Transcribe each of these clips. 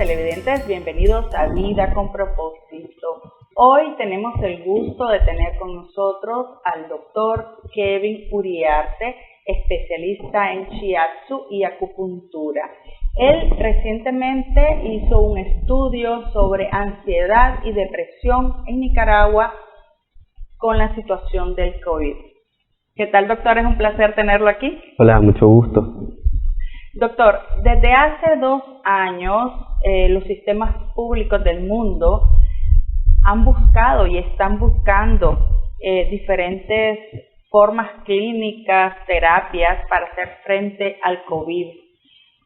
televidentes, bienvenidos a Vida con Propósito. Hoy tenemos el gusto de tener con nosotros al doctor Kevin Uriarte, especialista en Shiatsu y acupuntura. Él recientemente hizo un estudio sobre ansiedad y depresión en Nicaragua con la situación del COVID. ¿Qué tal, doctor? Es un placer tenerlo aquí. Hola, mucho gusto. Doctor, desde hace 2 años los sistemas públicos del mundo han buscado y están buscando diferentes formas clínicas, terapias para hacer frente al COVID.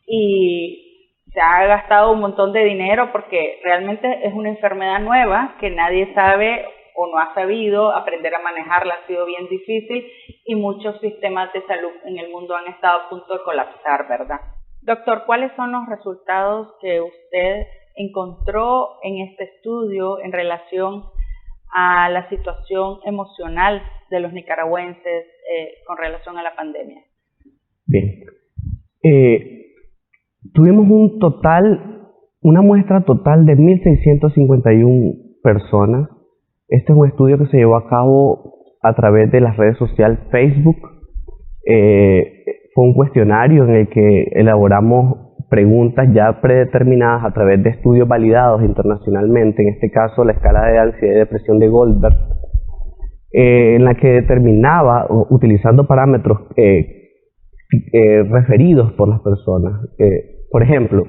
Y se ha gastado un montón de dinero porque realmente es una enfermedad nueva que nadie sabe o no ha sabido aprender a manejarla, ha sido bien difícil y muchos sistemas de salud en el mundo han estado a punto de colapsar, ¿verdad? Doctor, ¿cuáles son los resultados que usted encontró en este estudio en relación a la situación emocional de los nicaragüenses con relación a la pandemia? Bien. Tuvimos una muestra total de 1.651 personas. Este es un estudio que se llevó a cabo a través de las redes sociales Facebook. Fue un cuestionario en el que elaboramos preguntas ya predeterminadas a través de estudios validados internacionalmente, en este caso la escala de ansiedad y depresión de Goldberg, en la que determinaba, utilizando parámetros referidos por las personas. Por ejemplo,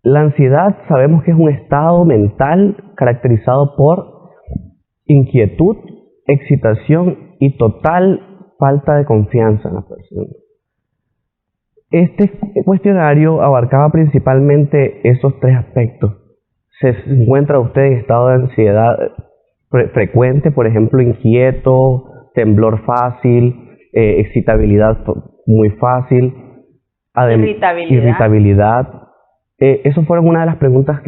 la ansiedad sabemos que es un estado mental caracterizado por inquietud, excitación y total falta de confianza en la persona. Este cuestionario abarcaba principalmente esos 3 aspectos. Se encuentra usted en estado de ansiedad frecuente, por ejemplo, inquieto, temblor fácil, excitabilidad muy fácil, irritabilidad. Esas fueron una de las preguntas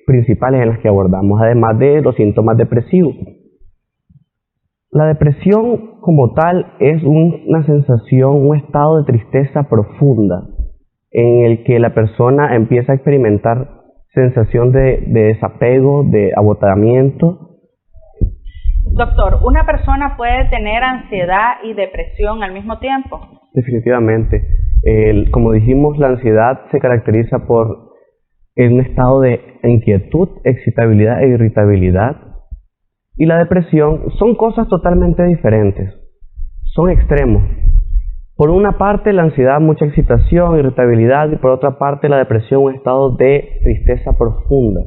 principales en las que abordamos, además de los síntomas depresivos. La depresión como tal es una sensación, un estado de tristeza profunda en el que la persona empieza a experimentar sensación de desapego, de agotamiento. Doctor, ¿una persona puede tener ansiedad y depresión al mismo tiempo? Definitivamente. Como dijimos, la ansiedad se caracteriza por un estado de inquietud, excitabilidad e irritabilidad. Y la depresión son cosas totalmente diferentes, son extremos. Por una parte la ansiedad, mucha excitación, irritabilidad, y por otra parte la depresión, un estado de tristeza profunda.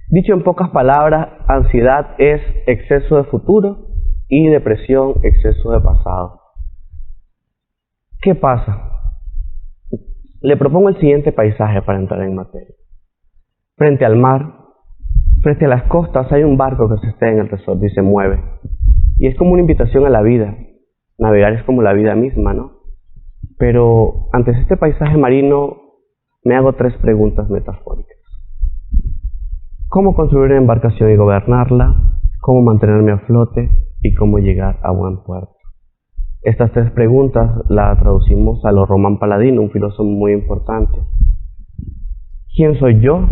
Dicho en pocas palabras, ansiedad es exceso de futuro y depresión exceso de pasado. ¿Qué pasa? Le propongo el siguiente paisaje para entrar en materia. Frente al mar, frente a las costas hay un barco que se está en el resorte y se mueve. Y es como una invitación a la vida. Navegar es como la vida misma, ¿no? Pero ante este paisaje marino me hago 3 preguntas metafóricas. ¿Cómo construir una embarcación y gobernarla? ¿Cómo mantenerme a flote? ¿Y cómo llegar a buen puerto? Estas 3 preguntas las traducimos a lo Román Paladino, un filósofo muy importante. ¿Quién soy yo?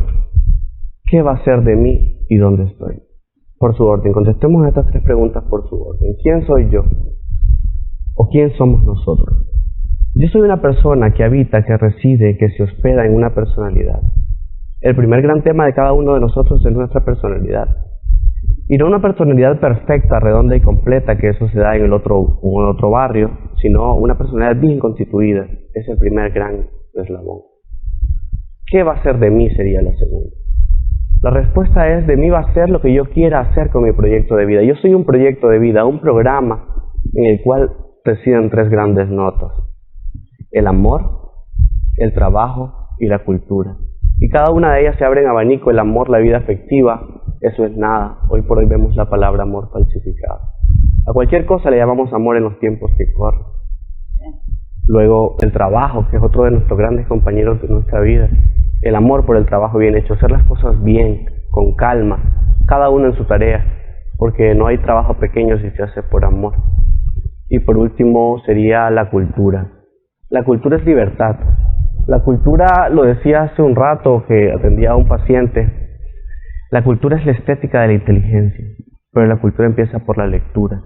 ¿Qué va a ser de mí y dónde estoy? Por su orden, contestemos estas 3 preguntas por su orden. ¿Quién soy yo? ¿O quién somos nosotros? Yo soy una persona que habita, que reside, que se hospeda en una personalidad. El primer gran tema de cada uno de nosotros es nuestra personalidad. Y no una personalidad perfecta, redonda y completa, que eso se da en el otro barrio, sino una personalidad bien constituida. Es el primer gran eslabón. ¿Qué va a ser de mí? Sería la segunda. La respuesta es, de mí va a ser lo que yo quiera hacer con mi proyecto de vida. Yo soy un proyecto de vida, un programa en el cual residen 3 grandes notas: el amor, el trabajo y la cultura. Y cada una de ellas se abre en abanico. El amor, la vida afectiva, eso es nada. Hoy por hoy vemos la palabra amor falsificada. A cualquier cosa le llamamos amor en los tiempos que corren. Luego el trabajo, que es otro de nuestros grandes compañeros de nuestra vida. El amor por el trabajo bien hecho, hacer las cosas bien, con calma, cada uno en su tarea, porque no hay trabajo pequeño si se hace por amor. Y por último sería la cultura. La cultura es libertad. La cultura, lo decía hace un rato que atendía a un paciente, la cultura es la estética de la inteligencia, pero la cultura empieza por la lectura.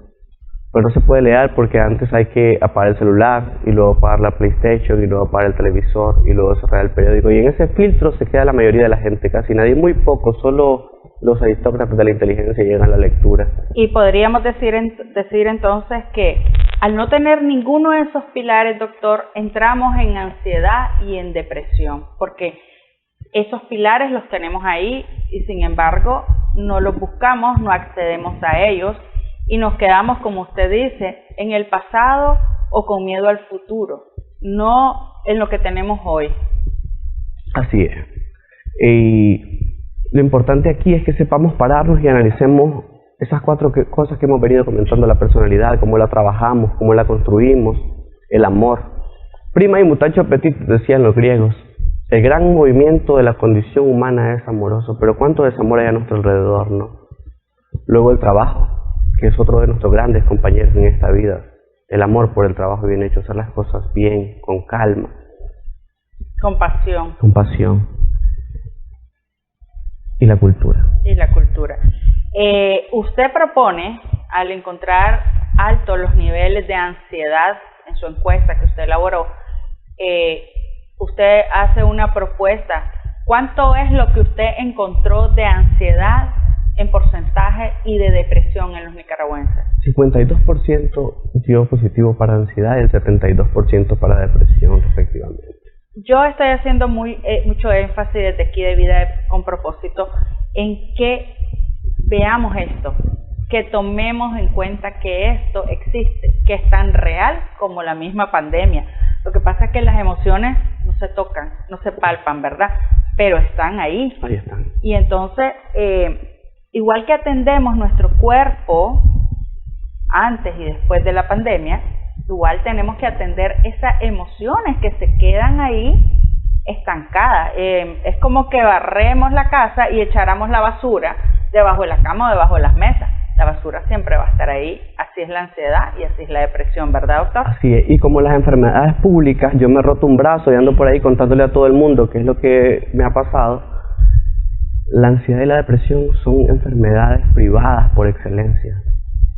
Pero no se puede leer porque antes hay que apagar el celular, y luego apagar la PlayStation, y luego apagar el televisor, y luego cerrar el periódico. Y en ese filtro se queda la mayoría de la gente, casi nadie, muy poco, solo los aristócratas de la inteligencia llegan a la lectura. Y podríamos decir entonces que al no tener ninguno de esos pilares, doctor, entramos en ansiedad y en depresión, porque esos pilares los tenemos ahí y sin embargo no los buscamos, no accedemos a ellos y nos quedamos, como usted dice, en el pasado o con miedo al futuro, no en lo que tenemos hoy. Así es. Y lo importante aquí es que sepamos pararnos y analicemos esas 4 cosas que hemos venido comentando: la personalidad, cómo la trabajamos, cómo la construimos, el amor. Prima y mutatio petit, decían los griegos. El gran movimiento de la condición humana es amoroso, pero ¿cuánto desamor hay a nuestro alrededor, no? Luego el trabajo, que es otro de nuestros grandes compañeros en esta vida. El amor por el trabajo bien hecho, hacer las cosas bien, con calma. Compasión. Compasión. Y la cultura. Y la cultura. Usted propone, al encontrar altos los niveles de ansiedad en su encuesta que usted elaboró, usted hace una propuesta. ¿Cuánto es lo que usted encontró de ansiedad en porcentaje y de depresión en los nicaragüenses? 52% dio positivo para ansiedad y el 72% para depresión, respectivamente. Yo estoy haciendo mucho énfasis desde aquí de Vida con Propósito en que veamos esto, que tomemos en cuenta que esto existe, que es tan real como la misma pandemia. Lo que pasa es que las emociones no se tocan, no se palpan, ¿verdad? Pero están ahí. Ahí están. Y entonces, igual que atendemos nuestro cuerpo antes y después de la pandemia, igual tenemos que atender esas emociones que se quedan ahí estancadas. Es como que barremos la casa y echáramos la basura debajo de la cama o debajo de las mesas. La basura siempre va a estar ahí. Así es la ansiedad y así es la depresión, ¿verdad, doctor? Así es. Y como las enfermedades públicas, yo me he roto un brazo y ando por ahí contándole a todo el mundo qué es lo que me ha pasado. La ansiedad y la depresión son enfermedades privadas por excelencia.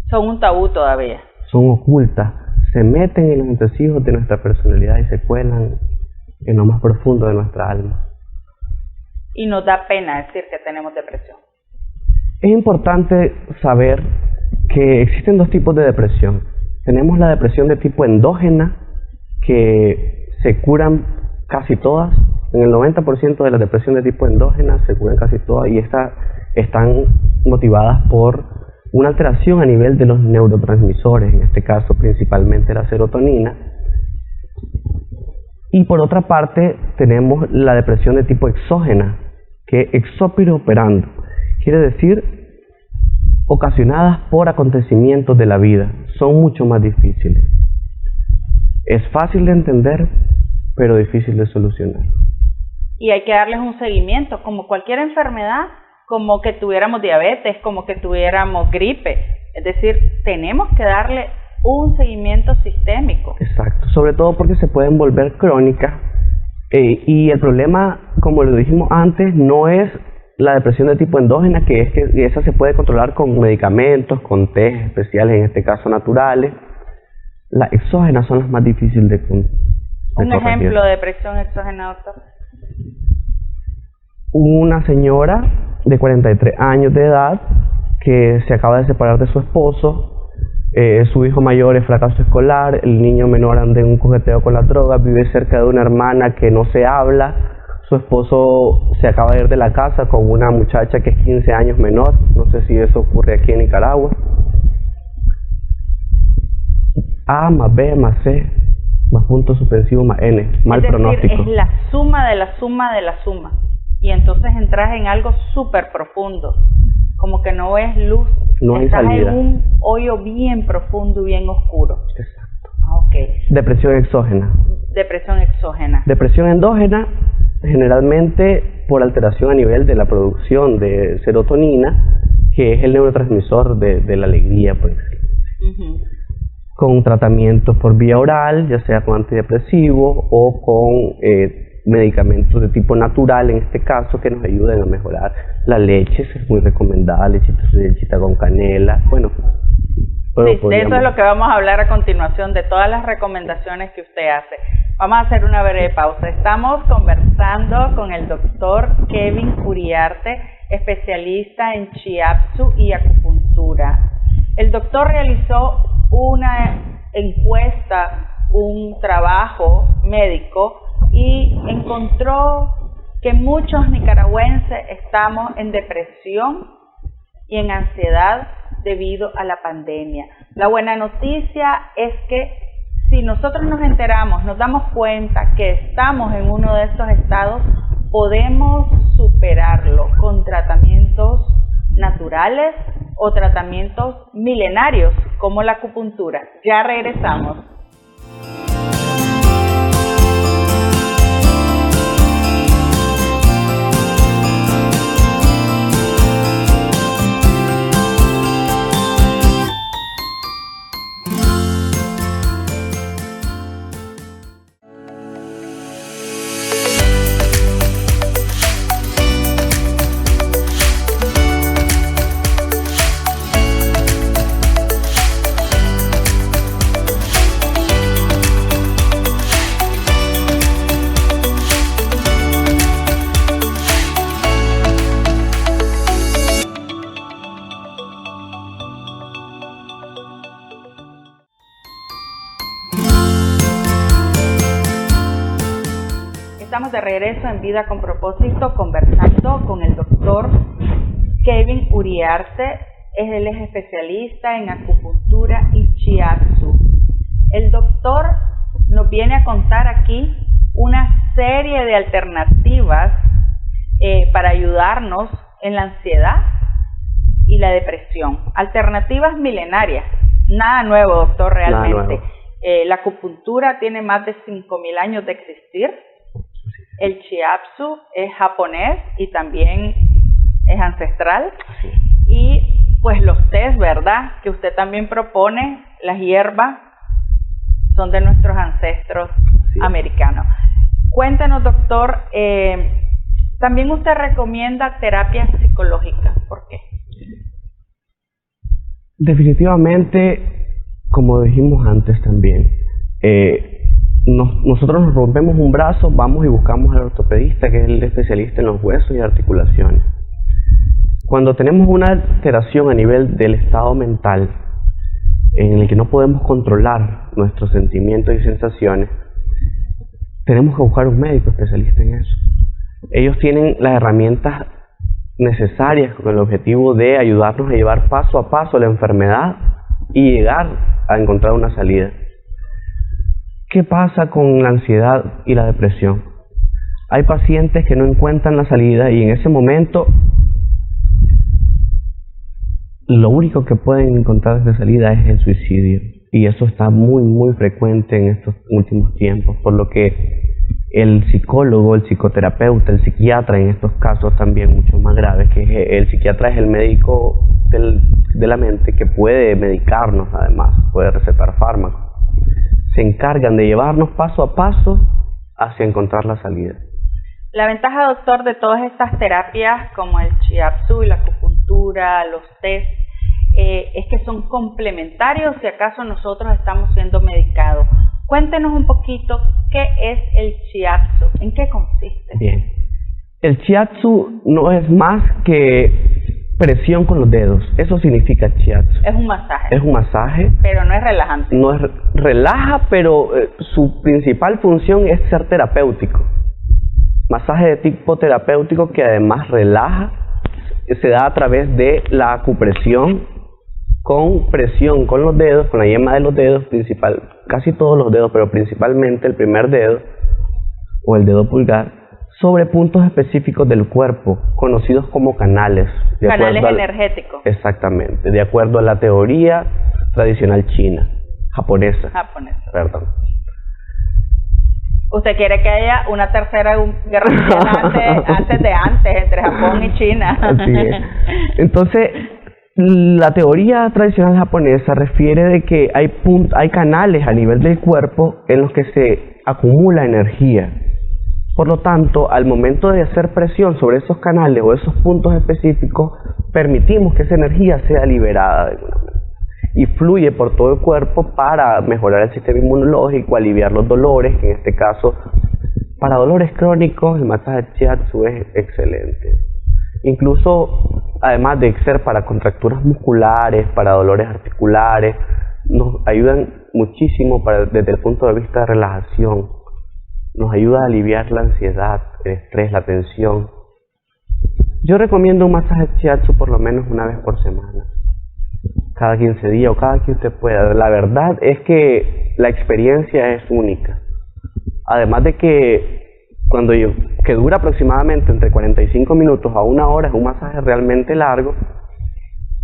Son un tabú todavía. Son ocultas. Se meten en los entresijos de nuestra personalidad y se cuelan en lo más profundo de nuestra alma. Y nos da pena decir que tenemos depresión. Es importante saber que existen 2 tipos de depresión. Tenemos la depresión de tipo endógena, que se curan casi todas. En el 90% de la depresión de tipo endógena se curan casi todas, y estas están motivadas por una alteración a nivel de los neurotransmisores, en este caso principalmente la serotonina. Y por otra parte tenemos la depresión de tipo exógena, que es exópiro operando, quiere decir ocasionadas por acontecimientos de la vida. Son mucho más difíciles. Es fácil de entender, pero difícil de solucionar. Y hay que darles un seguimiento, como cualquier enfermedad, como que tuviéramos diabetes, como que tuviéramos gripe. Es decir, tenemos que darle un seguimiento sistémico. Exacto, sobre todo porque se pueden volver crónicas. Y el problema, como lo dijimos antes, no es la depresión de tipo endógena, que es que esa se puede controlar con medicamentos, con test especiales, en este caso naturales. Las exógenas son las más difíciles de corregir. Un ejemplo de depresión exógena, doctor. Una señora de 43 años de edad que se acaba de separar de su esposo, su hijo mayor es fracaso escolar, el niño menor anda en un coqueteo con las drogas, vive cerca de una hermana que no se habla, su esposo se acaba de ir de la casa con una muchacha que es 15 años menor, no sé si eso ocurre aquí en Nicaragua. A más B más C más punto suspensivo más N, mal pronóstico. Es la suma de la suma de la suma. Y entonces entras en algo súper profundo, como que no ves luz, no hay estás salida. En un hoyo bien profundo y bien oscuro. Exacto. Okay. Depresión exógena. Depresión exógena. Depresión endógena, generalmente por alteración a nivel de la producción de serotonina, que es el neurotransmisor de la alegría, por ejemplo. Con tratamiento por vía oral, ya sea con antidepresivos o con medicamentos de tipo natural, en este caso, que nos ayuden a mejorar. La leche es muy recomendada, lechita con canela, bueno. Sí, de eso es lo que vamos a hablar a continuación, de todas las recomendaciones que usted hace. Vamos a hacer una breve pausa. Estamos conversando con el doctor Kevin Uriarte, especialista en Shiatsu y acupuntura. El doctor realizó una encuesta, un trabajo médico, y encontró que muchos nicaragüenses estamos en depresión y en ansiedad debido a la pandemia. La buena noticia es que si nosotros nos enteramos, nos damos cuenta que estamos en uno de estos estados, podemos superarlo con tratamientos naturales o tratamientos milenarios como la acupuntura. Ya regresamos. Estamos de regreso en Vida con Propósito, conversando con el doctor Kevin Uriarte. Él es especialista en acupuntura y shiatsu. El doctor nos viene a contar aquí una serie de alternativas para ayudarnos en la ansiedad y la depresión. Alternativas milenarias. Nada nuevo, doctor, realmente. La acupuntura tiene más de 5.000 años de existir. El shiatsu es japonés y también es ancestral. Sí. Y pues los tés, ¿verdad?, que usted también propone, las hierbas, son de nuestros ancestros americanos. Cuéntanos, doctor, también usted recomienda terapias psicológicas. ¿Por qué? Definitivamente, como dijimos antes también, nosotros nos rompemos un brazo, vamos y buscamos al ortopedista, que es el especialista en los huesos y articulaciones. Cuando tenemos una alteración a nivel del estado mental, en el que no podemos controlar nuestros sentimientos y sensaciones, tenemos que buscar un médico especialista en eso. Ellos tienen las herramientas necesarias con el objetivo de ayudarnos a llevar paso a paso la enfermedad y llegar a encontrar una salida. ¿Qué pasa con la ansiedad y la depresión? Hay pacientes que no encuentran la salida y en ese momento lo único que pueden encontrar de salida es el suicidio. Y eso está muy, muy frecuente en estos últimos tiempos, por lo que el psicólogo, el psicoterapeuta, el psiquiatra, en estos casos también mucho más graves, que el psiquiatra es el médico de la mente que puede medicarnos, además, puede recetar fármacos. Se encargan de llevarnos paso a paso hacia encontrar la salida. La ventaja, doctor, de todas estas terapias como el shiatsu y la acupuntura, los test, es que son complementarios si acaso nosotros estamos siendo medicados. Cuéntenos un poquito qué es el shiatsu, en qué consiste. Bien, el shiatsu no es más que presión con los dedos, eso significa shiatsu. Es un masaje. Es un masaje. Pero no es relajante. No es relaja, pero su principal función es ser terapéutico. Masaje de tipo terapéutico que además relaja, se da a través de la acupresión con presión con los dedos, con la yema de los dedos, casi todos los dedos, pero principalmente el primer dedo o el dedo pulgar, sobre puntos específicos del cuerpo, conocidos como canales. Canales energéticos. Exactamente, de acuerdo a la teoría tradicional china, japonesa. Perdón. ¿Usted quiere que haya una tercera guerra mundial antes entre Japón y China? Así es. Entonces, la teoría tradicional japonesa refiere de que hay canales a nivel del cuerpo en los que se acumula energía. Por lo tanto, al momento de hacer presión sobre esos canales o esos puntos específicos, permitimos que esa energía sea liberada de alguna manera y fluye por todo el cuerpo para mejorar el sistema inmunológico, aliviar los dolores, que en este caso, para dolores crónicos, el masaje Shiatsu es excelente. Incluso, además de ser para contracturas musculares, para dolores articulares, nos ayudan muchísimo desde el punto de vista de relajación. Nos ayuda a aliviar la ansiedad, el estrés, la tensión. Yo recomiendo un masaje Shiatsu por lo menos una vez por semana, cada 15 días o cada que usted pueda. La verdad es que la experiencia es única. Además de que que dura aproximadamente entre 45 minutos a 1 hora, es un masaje realmente largo,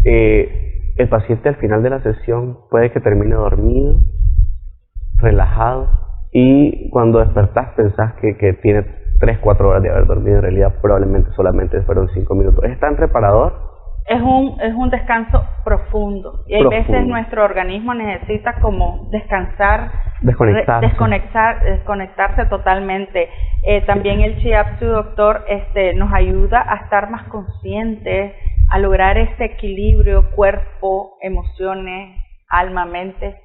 el paciente al final de la sesión puede que termine dormido, relajado, y cuando despertás pensás que tiene 3-4 horas de haber dormido. En realidad probablemente solamente fueron 5 minutos. Es tan reparador. Es un descanso profundo. Y hay veces nuestro organismo necesita como descansar, desconectarse totalmente. También el Shiatsu, doctor, nos ayuda a estar más conscientes, a lograr ese equilibrio cuerpo, emociones, alma, mente.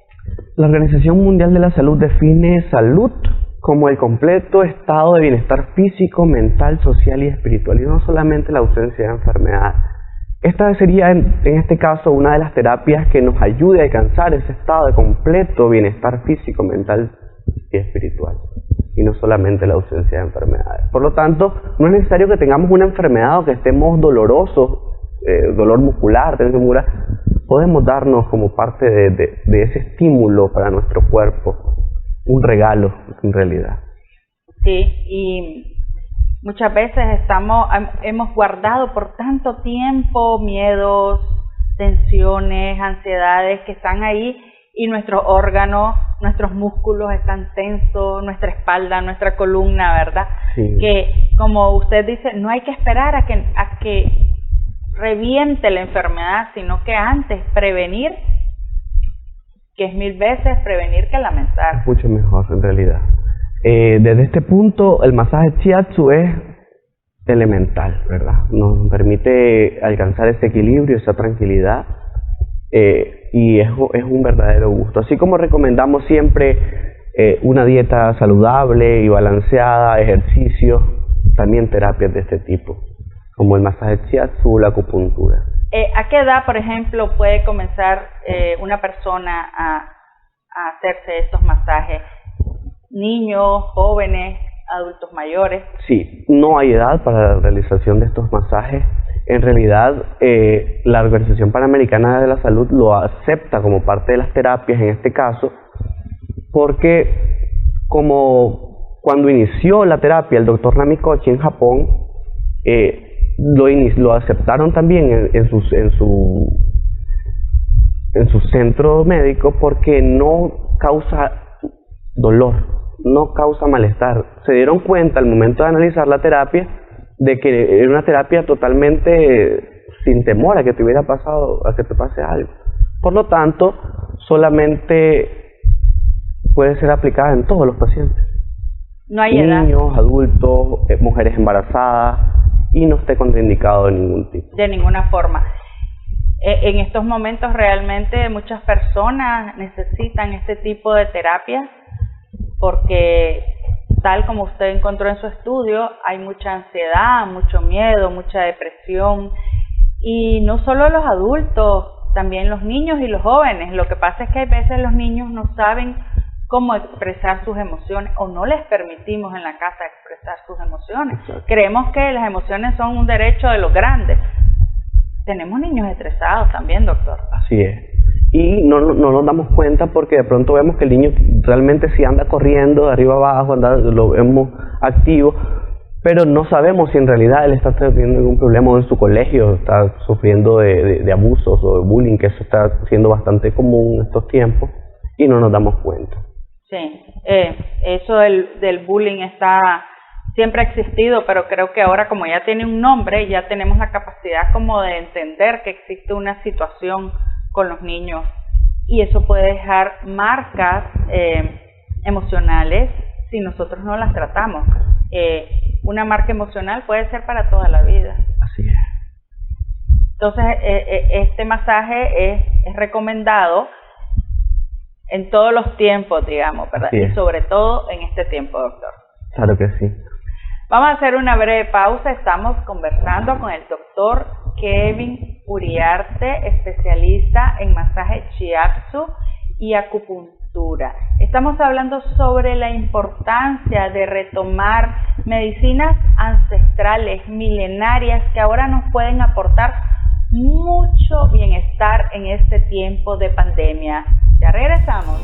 La Organización Mundial de la Salud define salud como el completo estado de bienestar físico, mental, social y espiritual, y no solamente la ausencia de enfermedad. Esta sería, en este caso, una de las terapias que nos ayude a alcanzar ese estado de completo bienestar físico, mental y espiritual, y no solamente la ausencia de enfermedades. Por lo tanto, no es necesario que tengamos una enfermedad o que estemos dolorosos, dolor muscular, tensión muscular. Podemos darnos como parte de ese estímulo para nuestro cuerpo, un regalo en realidad. Sí, y muchas veces hemos guardado por tanto tiempo miedos, tensiones, ansiedades que están ahí, y nuestros órganos, nuestros músculos están tensos, nuestra espalda, nuestra columna, ¿verdad? Sí. Que, como usted dice, no hay que esperar a que reviente la enfermedad, sino que antes prevenir, que es 1000 veces prevenir que lamentar. Mucho mejor en realidad. Desde este punto, el masaje Shiatsu es elemental, ¿verdad? Nos permite alcanzar ese equilibrio, esa tranquilidad, y es un verdadero gusto. Así como recomendamos siempre una dieta saludable y balanceada, ejercicios, también terapias de este tipo, como el masaje Shiatsu, la acupuntura. ¿A qué edad, por ejemplo, puede comenzar una persona a hacerse estos masajes? ¿Niños, jóvenes, adultos mayores? Sí, no hay edad para la realización de estos masajes. En realidad, la Organización Panamericana de la Salud lo acepta como parte de las terapias en este caso, porque como cuando inició la terapia el doctor Namikochi en Japón, lo aceptaron también en su centro médico, porque no causa dolor, no causa malestar. Se dieron cuenta al momento de analizar la terapia de que era una terapia totalmente sin temor a que te hubiera pasado, a que te pase algo. Por lo tanto, solamente puede ser aplicada en todos los pacientes. No hay edad. Niños, adultos, mujeres embarazadas, y no esté contraindicado de ningún tipo. De ninguna forma. En estos momentos realmente muchas personas necesitan este tipo de terapia, porque tal como usted encontró en su estudio, hay mucha ansiedad, mucho miedo, mucha depresión, y no solo los adultos, también los niños y los jóvenes. Lo que pasa es que hay veces los niños no saben cómo expresar sus emociones, o no les permitimos en la casa expresar sus emociones. Exacto. Creemos que las emociones son un derecho de los grandes. Tenemos niños estresados también, doctor. Así es. Y no nos damos cuenta, porque de pronto vemos que el niño realmente sí anda corriendo de arriba abajo, lo vemos activo, pero no sabemos si en realidad él está teniendo algún problema en su colegio, está sufriendo de abusos o de bullying, que eso está siendo bastante común en estos tiempos, y no nos damos cuenta. Sí, eso del bullying siempre ha existido, pero creo que ahora, como ya tiene un nombre, ya tenemos la capacidad como de entender que existe una situación con los niños, y eso puede dejar marcas emocionales si nosotros no las tratamos. una marca emocional puede ser para toda la vida. Así es. Entonces, este masaje es recomendado en todos los tiempos, digamos, ¿verdad? Y sobre todo en este tiempo, doctor. Claro que sí. Vamos a hacer una breve pausa. Estamos conversando con el doctor Kevin Uriarte, especialista en masaje shiatsu y acupuntura. Estamos hablando sobre la importancia de retomar medicinas ancestrales, milenarias, que ahora nos pueden aportar mucho bienestar en este tiempo de pandemia. Ya regresamos.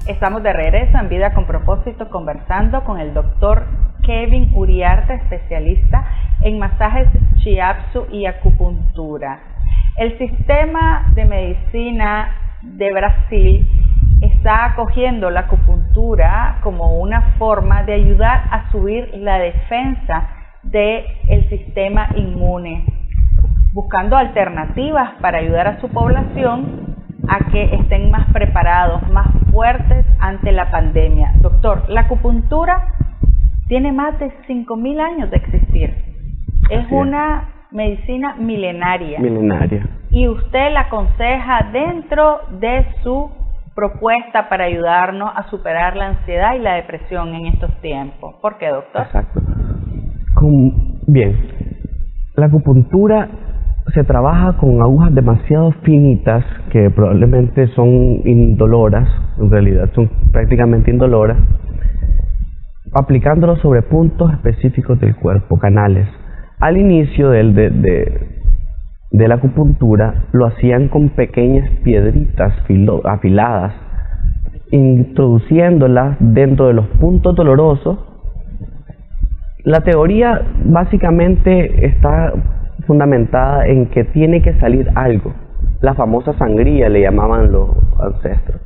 Estamos de regreso en Vida con Propósito conversando con el doctor Kevin Uriarte, especialista en masajes shiatsu y acupuntura. El sistema de medicina de Brasil está acogiendo la acupuntura como una forma de ayudar a subir la defensa del sistema inmune, buscando alternativas para ayudar a su población a que estén más preparados, más fuertes ante la pandemia. Doctor, la acupuntura tiene más de 5.000 años de existir. Es una medicina milenaria. Y usted la aconseja dentro de su propuesta para ayudarnos a superar la ansiedad y la depresión en estos tiempos. ¿Por qué, doctor? Exacto. Bien, la acupuntura se trabaja con agujas demasiado finitas que probablemente son indoloras, en realidad son prácticamente indoloras, aplicándolo sobre puntos específicos del cuerpo, canales. Al inicio de la acupuntura lo hacían con pequeñas piedritas afiladas, introduciéndolas dentro de los puntos dolorosos. La teoría básicamente está fundamentada en que tiene que salir algo. La famosa sangría le llamaban los ancestros.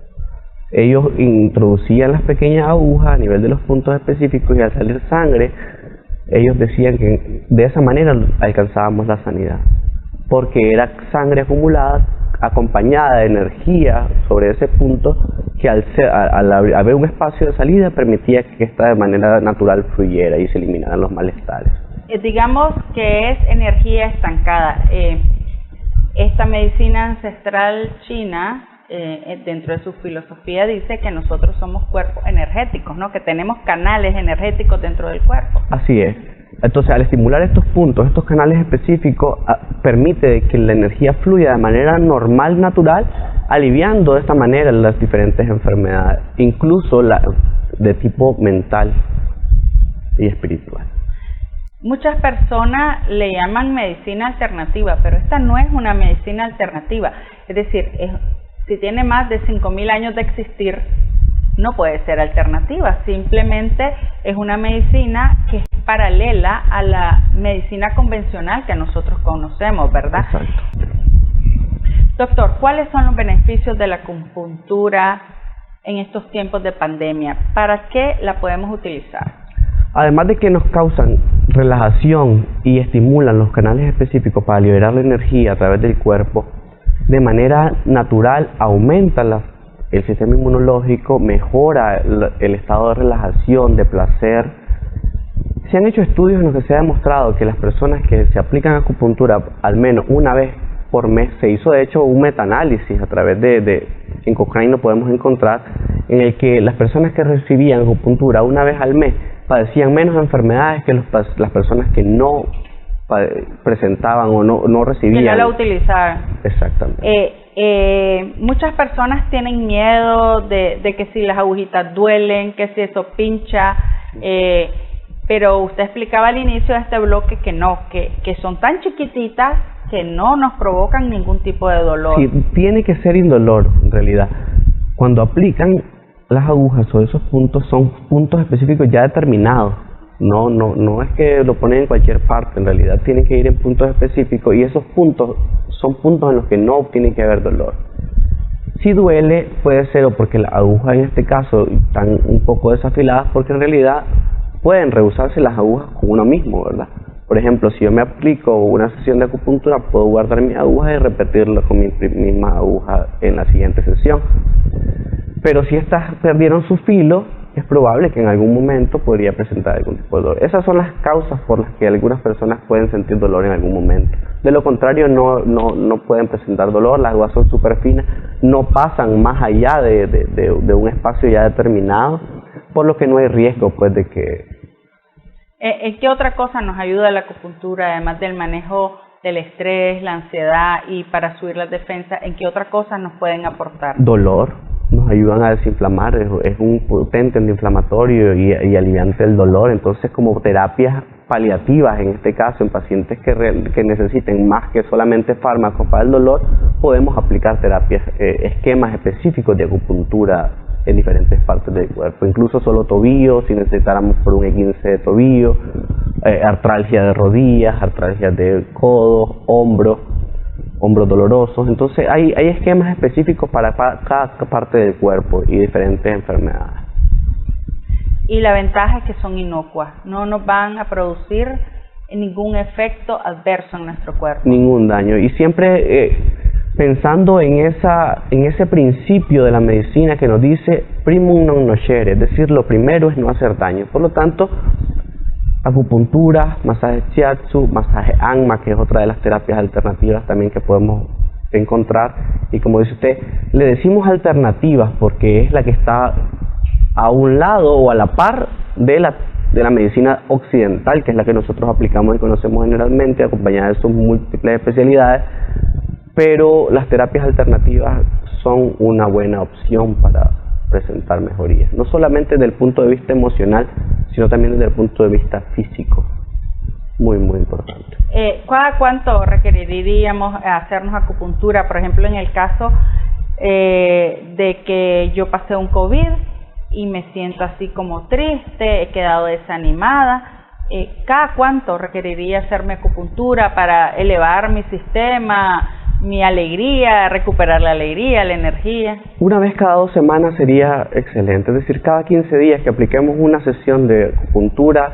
Ellos introducían las pequeñas agujas a nivel de los puntos específicos y al salir sangre, ellos decían que de esa manera alcanzábamos la sanidad, porque era sangre acumulada acompañada de energía sobre ese punto que al haber un espacio de salida permitía que esta de manera natural fluyera y se eliminaran los malestares. Digamos que es energía estancada. Esta medicina ancestral china, dentro de su filosofía, dice que nosotros somos cuerpos energéticos, ¿no? Que tenemos canales energéticos dentro del cuerpo. Así es. Entonces, al estimular estos puntos, estos canales específicos, permite que la energía fluya de manera normal, natural, aliviando de esta manera las diferentes enfermedades, incluso de tipo mental y espiritual. Muchas personas le llaman medicina alternativa, pero esta no es una medicina alternativa. Es decir, si tiene más de 5.000 años de existir, no puede ser alternativa. Simplemente es una medicina que es paralela a la medicina convencional que nosotros conocemos, ¿verdad? Exacto. Doctor, ¿cuáles son los beneficios de la acupuntura en estos tiempos de pandemia? ¿Para qué la podemos utilizar? Además de que nos causan relajación y estimulan los canales específicos para liberar la energía a través del cuerpo, de manera natural aumenta el sistema inmunológico, mejora el estado de relajación, de placer. Se han hecho estudios en los que se ha demostrado que las personas que se aplican acupuntura al menos una vez por mes, se hizo de hecho un metaanálisis a través en Cochrane lo podemos encontrar, en el que las personas que recibían acupuntura una vez al mes padecían menos enfermedades que las personas que no presentaban o no recibían. Que no la utilizaban. Exactamente. Muchas personas tienen miedo de que si las agujitas duelen, que si eso pincha, pero usted explicaba al inicio de este bloque que no, que son tan chiquititas que no nos provocan ningún tipo de dolor. Sí, tiene que ser indolor en realidad. Cuando aplican las agujas o esos puntos, son puntos específicos ya determinados. No es que lo ponen en cualquier parte, en realidad tienen que ir en puntos específicos y esos puntos son puntos en los que no tiene que haber dolor. Si duele, puede ser o porque las agujas en este caso están un poco desafiladas, porque en realidad pueden reusarse las agujas con uno mismo, ¿verdad? Por ejemplo, si yo me aplico una sesión de acupuntura, puedo guardar mis agujas y repetirlo con mi misma aguja en la siguiente sesión. Pero si estas perdieron su filo, es probable que en algún momento podría presentar algún tipo de dolor. Esas son las causas por las que algunas personas pueden sentir dolor en algún momento. De lo contrario, no pueden presentar dolor. Las agujas son súper finas, no pasan más allá de un espacio ya determinado, por lo que no hay riesgo pues de que... ¿En qué otra cosa nos ayuda la acupuntura, además del manejo del estrés, la ansiedad y para subir las defensas? ¿En qué otra cosa nos pueden aportar? Dolor. Nos ayudan a desinflamar, es un potente antiinflamatorio y aliviante del dolor. Entonces, como terapias paliativas, en este caso, en pacientes que necesiten más que solamente fármacos para el dolor, podemos aplicar terapias, esquemas específicos de acupuntura en diferentes partes del cuerpo, incluso solo tobillo, si necesitáramos por un E15 de tobillo, artralgia de rodillas, artralgia de codos, hombros dolorosos. Entonces hay esquemas específicos para cada parte del cuerpo y diferentes enfermedades. Y la ventaja es que son inocuas, no nos van a producir ningún efecto adverso en nuestro cuerpo. Ningún daño. Y siempre pensando en ese principio de la medicina que nos dice primum non nocere, es decir, lo primero es no hacer daño. Por lo tanto, acupuntura, masaje shiatsu, masaje anma, que es otra de las terapias alternativas también que podemos encontrar. Y como dice usted, le decimos alternativas porque es la que está a un lado o a la par de la medicina occidental, que es la que nosotros aplicamos y conocemos generalmente, acompañada de sus múltiples especialidades. Pero las terapias alternativas son una buena opción para presentar mejorías, no solamente desde el punto de vista emocional, sino también desde el punto de vista físico. Muy importante. ¿Cada cuánto requeriríamos hacernos acupuntura? Por ejemplo, en el caso de que yo pasé un COVID y me siento así como triste, he quedado desanimada, ¿cada cuánto requeriría hacerme acupuntura para elevar mi sistema, mi alegría, recuperar la alegría, la energía? Una vez cada 2 semanas sería excelente, es decir, cada 15 días que apliquemos una sesión de acupuntura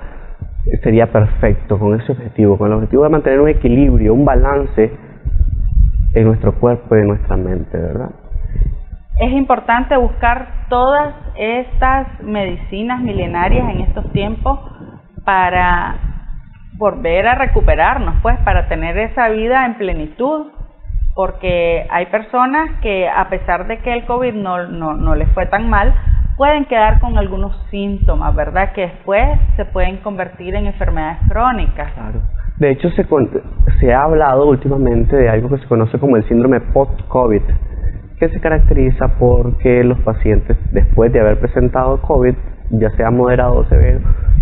sería perfecto con ese objetivo, con el objetivo de mantener un equilibrio, un balance en nuestro cuerpo y en nuestra mente, ¿verdad? Es importante buscar todas estas medicinas milenarias en estos tiempos para volver a recuperarnos, pues, para tener esa vida en plenitud. Porque hay personas que a pesar de que el COVID no les fue tan mal, pueden quedar con algunos síntomas, ¿verdad? Que después se pueden convertir en enfermedades crónicas. Claro. De hecho, se ha hablado últimamente de algo que se conoce como el síndrome post-COVID, que se caracteriza porque los pacientes, después de haber presentado COVID, ya sea moderado o severo,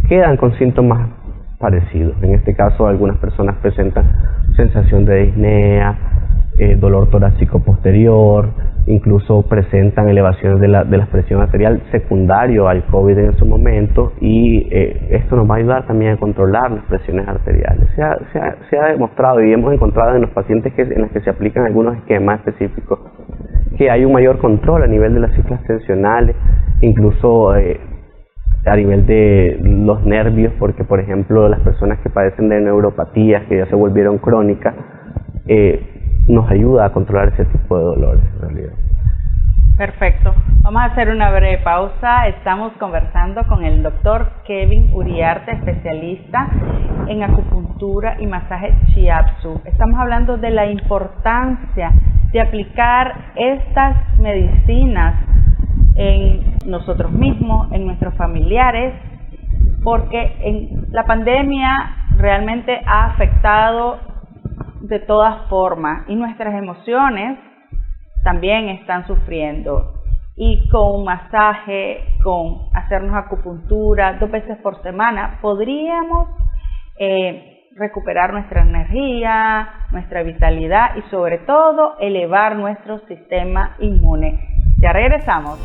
quedan con síntomas parecidos. En este caso, algunas personas presentan sensación de disnea, dolor torácico posterior, incluso presentan elevaciones de la presión arterial secundario al COVID en su momento, y esto nos va a ayudar también a controlar las presiones arteriales. Se ha demostrado y hemos encontrado en los pacientes en los que se aplican algunos esquemas específicos que hay un mayor control a nivel de las cifras tensionales, incluso a nivel de los nervios, porque por ejemplo las personas que padecen de neuropatías que ya se volvieron crónicas, nos ayuda a controlar ese tipo de dolores en realidad. Perfecto. Vamos a hacer una breve pausa. Estamos conversando con el doctor Kevin Uriarte, especialista en acupuntura y masaje shiatsu. Estamos hablando de la importancia de aplicar estas medicinas en nosotros mismos, en nuestros familiares, porque en la pandemia realmente ha afectado de todas formas y nuestras emociones también están sufriendo. Y con un masaje, con hacernos acupuntura 2 veces por semana, podríamos recuperar nuestra energía, nuestra vitalidad y sobre todo elevar nuestro sistema inmune. Ya regresamos.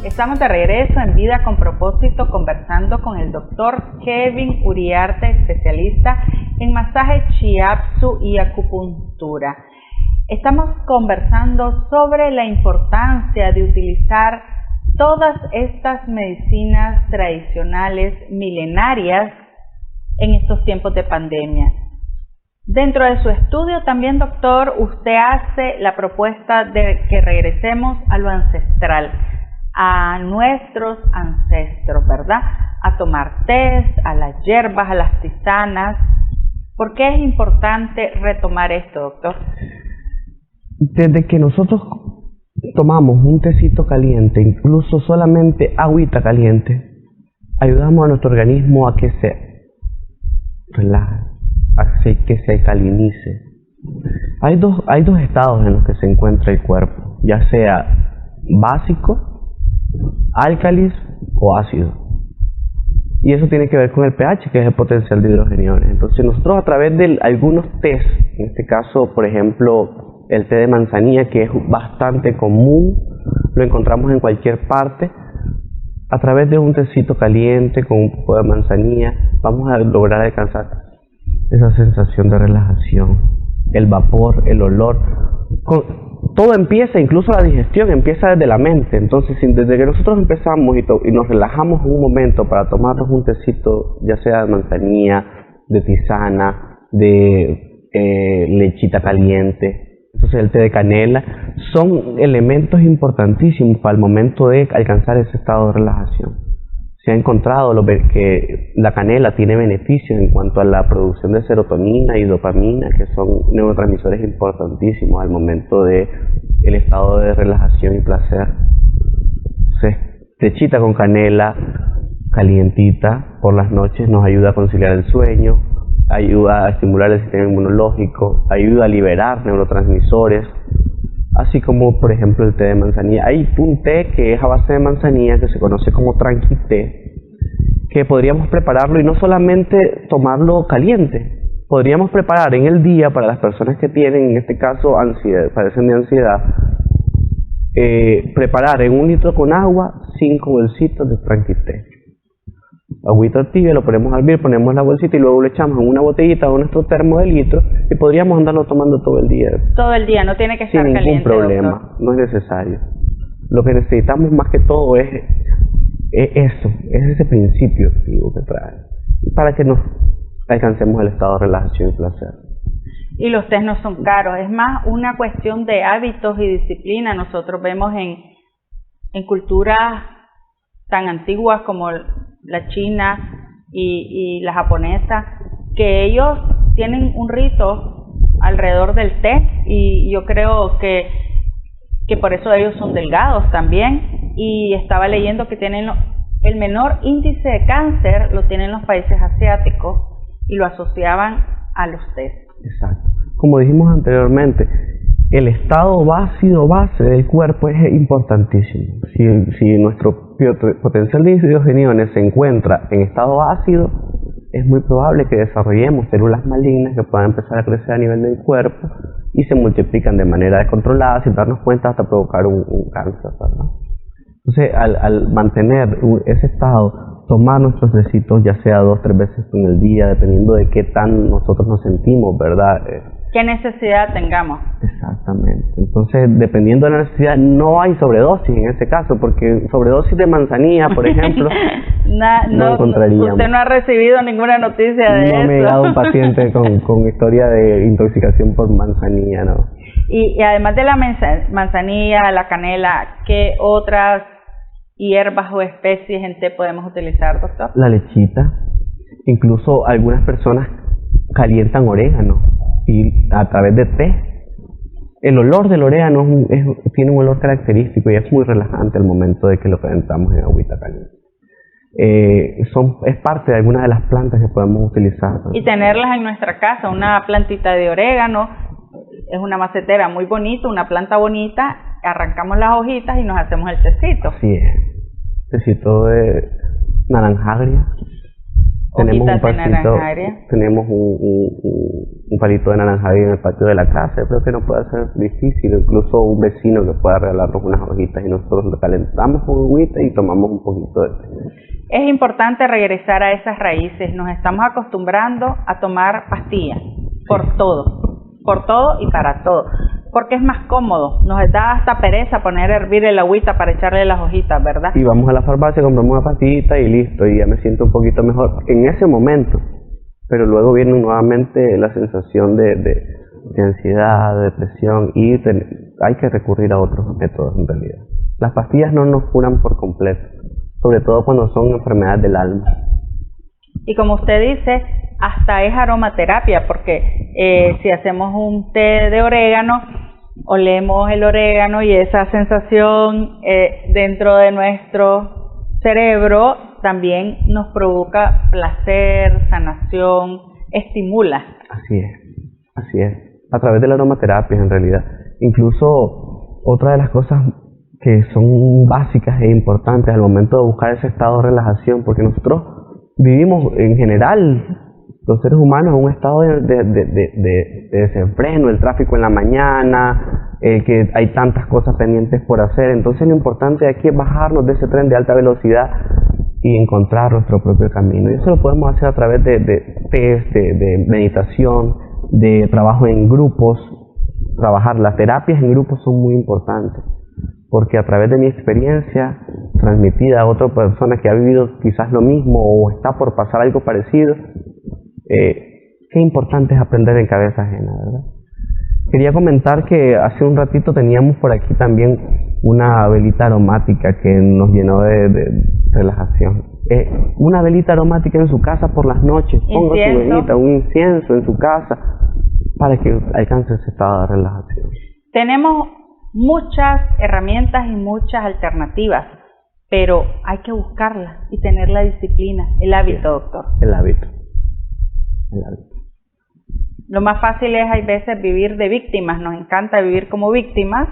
Estamos de regreso en Vida con Propósito conversando con el doctor Kevin Uriarte, especialista en masaje shiatsu y acupuntura. Estamos conversando sobre la importancia de utilizar todas estas medicinas tradicionales milenarias en estos tiempos de pandemia. Dentro de su estudio también, doctor, usted hace la propuesta de que regresemos a lo ancestral, a nuestros ancestros, ¿verdad? A tomar tés, a las hierbas, a las tisanas. ¿Por qué es importante retomar esto, doctor? Desde que nosotros tomamos un tecito caliente, incluso solamente agüita caliente, ayudamos a nuestro organismo a que se relaje, a que se alcalinice. Hay dos estados en los que se encuentra el cuerpo, ya sea básico, álcalis o ácido, y eso tiene que ver con el pH, que es el potencial de hidrogeniones. Entonces nosotros, a través de algunos tés, en este caso por ejemplo el té de manzanilla, que es bastante común, lo encontramos en cualquier parte, a través de un tecito caliente con un poco de manzanilla vamos a lograr alcanzar esa sensación de relajación, el vapor, el olor. Todo empieza, incluso la digestión empieza desde la mente. Entonces, desde que nosotros empezamos y nos relajamos un momento para tomarnos un tecito, ya sea de manzanilla, de tisana, de lechita caliente, entonces el té de canela, son elementos importantísimos para el momento de alcanzar ese estado de relajación. Se ha encontrado que la canela tiene beneficios en cuanto a la producción de serotonina y dopamina, que son neurotransmisores importantísimos al momento de el estado de relajación y placer. Entonces, techita con canela calientita por las noches nos ayuda a conciliar el sueño, ayuda a estimular el sistema inmunológico, ayuda a liberar neurotransmisores, así como por ejemplo el té de manzanilla. Hay un té que es a base de manzanilla que se conoce como tranqui té, que podríamos prepararlo y no solamente tomarlo caliente, podríamos preparar en el día para las personas que tienen, en este caso, ansiedad, padecen de ansiedad, preparar en 1 litro con agua 5 bolsitos de tranqui té. Agüita tibia, lo ponemos a hervir, ponemos la bolsita y luego lo echamos en una botellita o nuestro termo de litro y podríamos andarlo tomando todo el día. Todo el día, no tiene que estar caliente. Sin ningún problema, doctor. No es necesario. Lo que necesitamos más que todo es ese principio activo que trae, para que nos alcancemos el estado de relajación y placer. Y los test no son caros, es más una cuestión de hábitos y disciplina. Nosotros vemos en culturas tan antiguas como la china y la japonesa, que ellos tienen un rito alrededor del té, y yo creo que por eso ellos son delgados también. Y estaba leyendo que tienen el menor índice de cáncer, lo tienen los países asiáticos, y lo asociaban a los tés. Exacto. Como dijimos anteriormente, el estado ácido base del cuerpo es importantísimo. Si nuestro potencial de hidrogeniones se encuentra en estado ácido, es muy probable que desarrollemos células malignas que puedan empezar a crecer a nivel del cuerpo y se multiplican de manera descontrolada, sin darnos cuenta, hasta provocar un cáncer, ¿verdad? Entonces, al mantener ese estado tomar nuestros tecitos, ya sea 2 o 3 veces en el día, dependiendo de qué tan nosotros nos sentimos, ¿verdad? ¿Qué necesidad tengamos? Exactamente. Entonces, dependiendo de la necesidad, no hay sobredosis en este caso, porque sobredosis de manzanilla, por ejemplo, no encontraríamos. Usted no ha recibido ninguna noticia de eso. No me ha llegado un paciente con historia de intoxicación por manzanilla, ¿no? Y además de la manzanilla, la canela, ¿qué otras hierbas o especies en té podemos utilizar, doctor? La lechita. Incluso algunas personas calientan orégano y a través de té. El olor del orégano tiene un olor característico y es muy relajante al momento de que lo calentamos en agüita caliente. Es parte de algunas de las plantas que podemos utilizar. Y tenerlas en nuestra casa, una plantita de orégano, es una macetera muy bonita, una planta bonita, arrancamos las hojitas y nos hacemos el tecito. Así es, tecito de naranja agria. Tenemos un palito de naranja agria en el patio de la casa. Yo creo que no puede ser difícil, incluso un vecino que pueda regalarnos unas hojitas y nosotros lo calentamos con agüita y tomamos un poquito de té. Es importante regresar a esas raíces. Nos estamos acostumbrando a tomar pastillas por todo y para todo, porque es más cómodo. Nos da hasta pereza poner a hervir el agüita para echarle las hojitas, ¿verdad? Y vamos a la farmacia, compramos una pastillita y listo, y ya me siento un poquito mejor en ese momento, pero luego viene nuevamente la sensación de ansiedad, de depresión, y hay que recurrir a otros métodos en realidad. Las pastillas no nos curan por completo, sobre todo cuando son enfermedades del alma. Y como usted dice, hasta es aromaterapia, porque si hacemos un té de orégano, olemos el orégano y esa sensación dentro de nuestro cerebro también nos provoca placer, sanación, estimula. Así es, a través de la aromaterapia en realidad. Incluso otra de las cosas que son básicas e importantes al momento de buscar ese estado de relajación, porque nosotros vivimos en general, los seres humanos, en un estado de desenfreno, el tráfico en la mañana, que hay tantas cosas pendientes por hacer. Entonces lo importante aquí es bajarnos de ese tren de alta velocidad y encontrar nuestro propio camino. Y eso lo podemos hacer a través de test, de meditación, de trabajo en grupos. Las terapias en grupos son muy importantes, porque a través de mi experiencia transmitida a otra persona que ha vivido quizás lo mismo o está por pasar algo parecido, qué importante es aprender en cabeza ajena, ¿verdad? Quería comentar que hace un ratito teníamos por aquí también una velita aromática que nos llenó de relajación. Una velita aromática en su casa por las noches, ponga su velita, un incienso en su casa para que alcance ese estado de relajación. Tenemos muchas herramientas y muchas alternativas, pero hay que buscarlas y tener la disciplina, el hábito, doctor. El hábito. Lo más fácil es, hay veces, vivir de víctimas. Nos encanta vivir como víctimas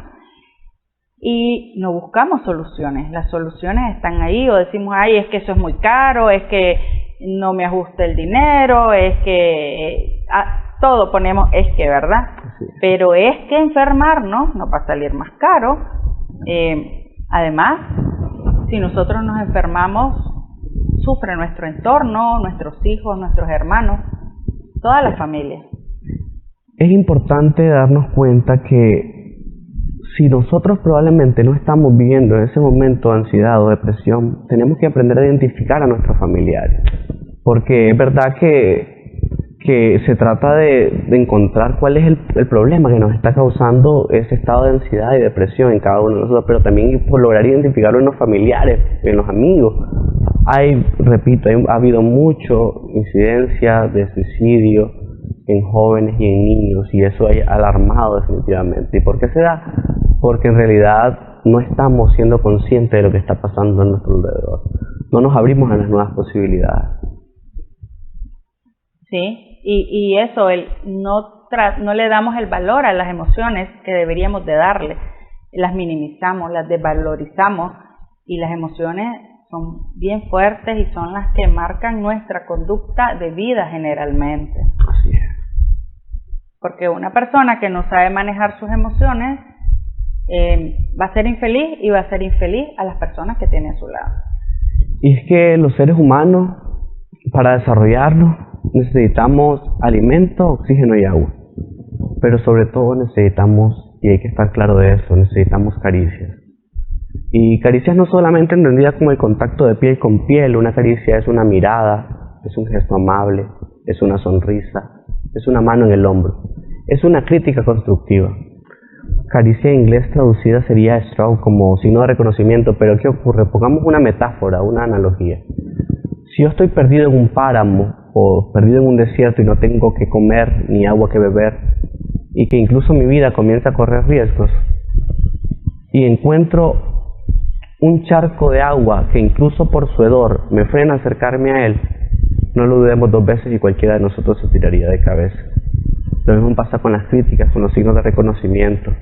y no buscamos soluciones. Las soluciones están ahí, o decimos, ay, es que eso es muy caro, es que no me ajusta el dinero, es que todo ponemos es que, ¿verdad? Pero es que enfermarnos nos va a salir más caro. Además, si nosotros nos enfermamos, sufre nuestro entorno, nuestros hijos, nuestros hermanos, toda la familia. Es importante darnos cuenta que si nosotros probablemente no estamos viviendo en ese momento ansiedad o depresión, tenemos que aprender a identificar a nuestros familiares. Porque es verdad que se trata de encontrar cuál es el problema que nos está causando ese estado de ansiedad y depresión en cada uno de nosotros, pero también por lograr identificarlo en los familiares, en los amigos. Ha habido mucha incidencia de suicidio en jóvenes y en niños, y eso ha alarmado definitivamente. ¿Y por qué se da? Porque en realidad no estamos siendo conscientes de lo que está pasando a nuestro alrededor. No nos abrimos a las nuevas posibilidades. Sí, y eso, no le damos el valor a las emociones que deberíamos de darle. Las minimizamos, las desvalorizamos, y las emociones son bien fuertes y son las que marcan nuestra conducta de vida generalmente. Así es. Porque una persona que no sabe manejar sus emociones va a ser infeliz, y va a ser infeliz a las personas que tiene a su lado. Y es que los seres humanos, para desarrollarnos, necesitamos alimento, oxígeno y agua. Pero sobre todo necesitamos, y hay que estar claro de eso, necesitamos caricias. Y caricias no solamente entendidas como el contacto de piel con piel. Una caricia es una mirada, es un gesto amable, es una sonrisa, es una mano en el hombro, es una crítica constructiva. Caricia en inglés traducida sería stroke, como signo de reconocimiento, pero ¿qué ocurre? Pongamos una metáfora, una analogía. Si yo estoy perdido en un páramo o perdido en un desierto y no tengo que comer ni agua que beber, y que incluso mi vida comienza a correr riesgos, y encuentro un charco de agua que incluso por su hedor me frena acercarme a él, no lo dudemos dos veces y cualquiera de nosotros se tiraría de cabeza. Lo mismo pasa con las críticas, con los signos de reconocimiento.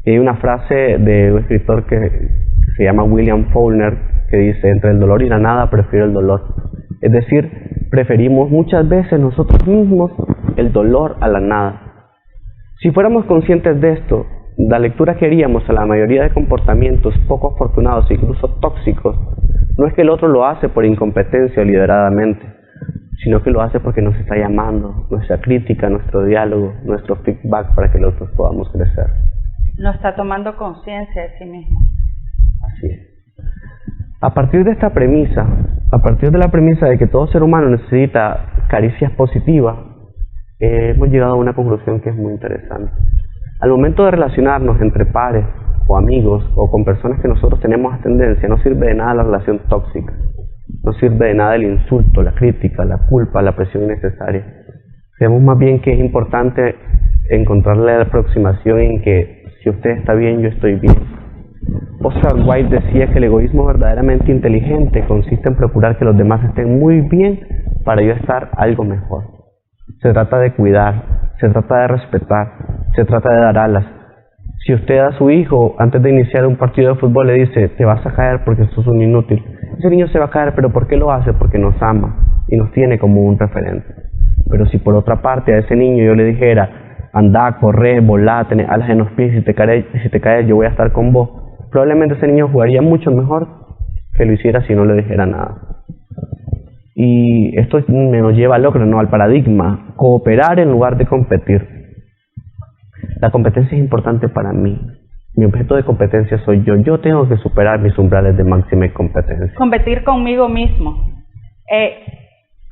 Y hay una frase de un escritor que se llama William Faulkner que dice: entre el dolor y la nada prefiero el dolor. Es decir, preferimos muchas veces nosotros mismos el dolor a la nada. Si fuéramos conscientes de esto, la lectura que haríamos a la mayoría de comportamientos poco afortunados e incluso tóxicos, no es que el otro lo hace por incompetencia o lideradamente, sino que lo hace porque nos está llamando, nuestra crítica, nuestro diálogo, nuestro feedback para que los otros podamos crecer. No está tomando conciencia de sí mismo. Así es. A partir de esta premisa, a partir de la premisa de que todo ser humano necesita caricias positivas, hemos llegado a una conclusión que es muy interesante. Al momento de relacionarnos entre pares o amigos o con personas que nosotros tenemos tendencia, no sirve de nada la relación tóxica, no sirve de nada el insulto, la crítica, la culpa, la presión innecesaria. Creemos más bien que es importante encontrarle la aproximación en que si usted está bien, yo estoy bien. Oscar Wilde decía que el egoísmo verdaderamente inteligente consiste en procurar que los demás estén muy bien para yo estar algo mejor. Se trata de cuidar, se trata de respetar, se trata de dar alas. Si usted a su hijo, antes de iniciar un partido de fútbol, le dice: te vas a caer porque sos un inútil, ese niño se va a caer, pero ¿por qué lo hace? Porque nos ama y nos tiene como un referente. Pero si por otra parte a ese niño yo le dijera: anda, corre, volá, tenés alas en los pies, y si te caes yo voy a estar con vos, probablemente ese niño jugaría mucho mejor que lo hiciera si no le dijera nada. Y esto nos lleva al otro, ¿no? Al paradigma: cooperar en lugar de competir. La competencia es importante para mí. Mi objeto de competencia soy yo. Yo tengo que superar mis umbrales de máxima competencia. Competir conmigo mismo.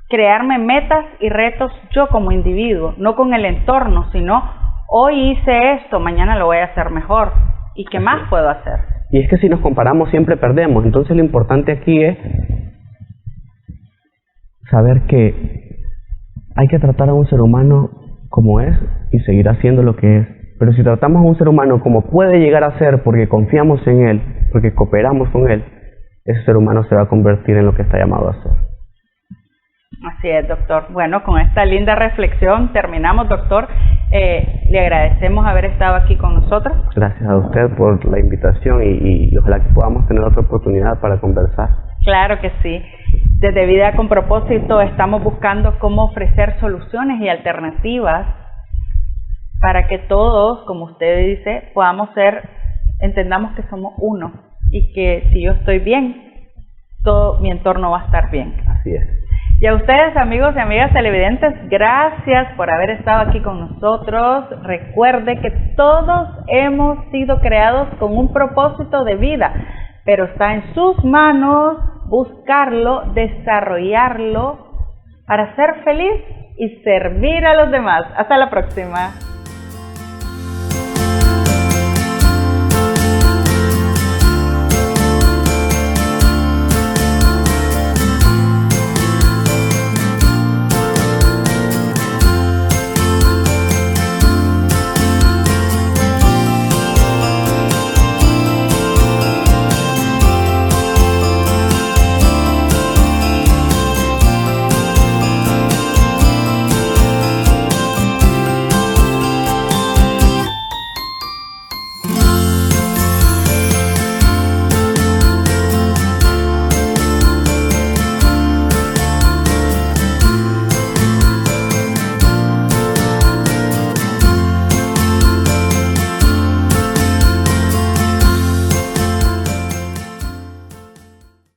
Crearme metas y retos yo como individuo, no con el entorno, sino hoy hice esto, mañana lo voy a hacer mejor. ¿Y qué más puedo hacer? Y es que si nos comparamos siempre perdemos. Entonces lo importante aquí es saber que hay que tratar a un ser humano como es y seguir haciendo lo que es. Pero si tratamos a un ser humano como puede llegar a ser porque confiamos en él, porque cooperamos con él, ese ser humano se va a convertir en lo que está llamado a ser. Así es, doctor. Bueno, con esta linda reflexión terminamos, doctor. Le agradecemos haber estado aquí con nosotros. Gracias a usted por la invitación y ojalá que podamos tener otra oportunidad para conversar. Claro que sí. Desde Vida con Propósito estamos buscando cómo ofrecer soluciones y alternativas para que todos, como usted dice, entendamos que somos uno y que si yo estoy bien, todo mi entorno va a estar bien. Así es. Y a ustedes, amigos y amigas televidentes, gracias por haber estado aquí con nosotros. Recuerde que todos hemos sido creados con un propósito de vida, pero está en sus manos buscarlo, desarrollarlo para ser feliz y servir a los demás. Hasta la próxima.